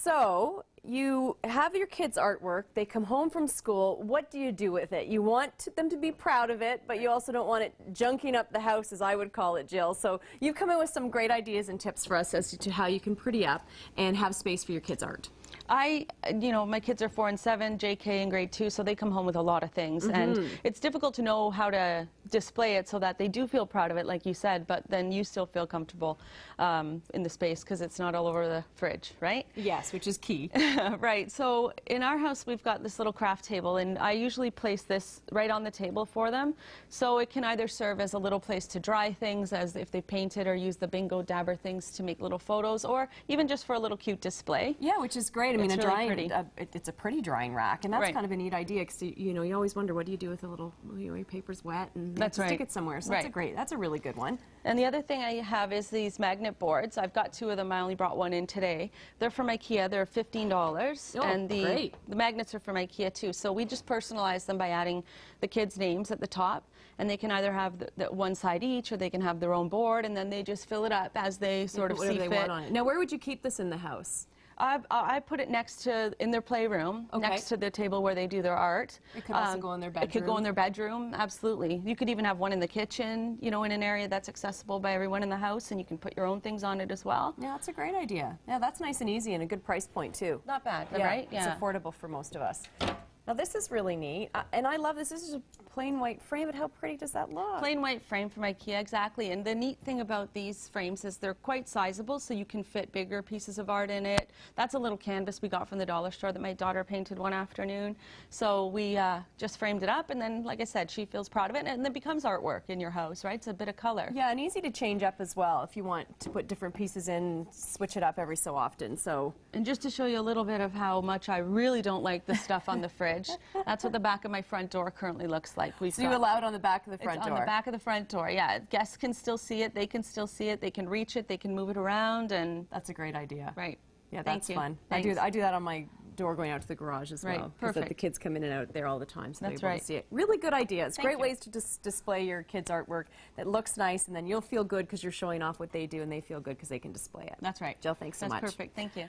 So you have your kids' artwork, they come home from school, what do you do with it? You want them to be proud of it, but you also don't want it junking up the house, as I would call it, Jill. So you've come in with some great ideas and tips for us as to how you can pretty up and have space for your kids' art. My kids are 4 and 7, JK in grade 2, so they come home with a lot of things. And it's difficult to know how to display it so that they do feel proud of it, like you said, but then you still feel comfortable in the space because it's not all over the fridge, right? Yes, which is key. Right. So in our house, we've got this little craft table, and I usually place this right on the table for them. So it can either serve as a little place to dry things, as if they painted, or use the bingo dabber things to make little photos, or even just for a little cute display. Yeah, which is great. I mean, it's a pretty drying rack, and that's Right. kind of a neat idea because you always wonder, what do you do with a little, your paper's wet and you That's have to right. stick it somewhere. So Right. that's a really good one. And the other thing I have is these magnet boards. I've got 2 of them. I only brought 1 in today. They're from IKEA. They're $15. Oh, and great. The magnets are from IKEA too. So we just personalize them by adding the kids' names at the top. And they can either have the one side each, or they can have their own board, and then they just fill it up as they sort of see fit. Want on it. Now, where would you keep this in the house? I put it in their playroom, next to the table where they do their art. It could also go in their bedroom. It could go in their bedroom, absolutely. You could even have one in the kitchen, in an area that's accessible by everyone in the house, and you can put your own things on it as well. Yeah, that's a great idea. Yeah, that's nice and easy and a good price point, too. Not bad, Yeah, right? it's affordable for most of us. Now, this is really neat, and I love this. This is a plain white frame, but how pretty does that look? Plain white frame from IKEA, exactly. And the neat thing about these frames is they're quite sizable, so you can fit bigger pieces of art in it. That's a little canvas we got from the dollar store that my daughter painted one afternoon. So we just framed it up, and then, like I said, she feels proud of it, and it becomes artwork in your house, right? It's a bit of color. Yeah, and easy to change up as well if you want to put different pieces in, switch it up every so often. And just to show you a little bit of how much I really don't like the stuff on the fridge, that's what the back of my front door currently looks like. So you allow it on the back of the front door? On the back of the front door, yeah. Guests can still see it, they can still see it, they can reach it, they can move it around, and that's a great idea. Right. Yeah, that's fun. Thanks. I do that on my door going out to the garage as well. Right, perfect. The kids come in and out there all the time, so That's they're able right. to see it. Really good ideas. Thank Great you. ways to display your kids' artwork that looks nice, and then you'll feel good because you're showing off what they do, and they feel good because they can display it. That's right. Jill, thanks so much. That's perfect. Thank you.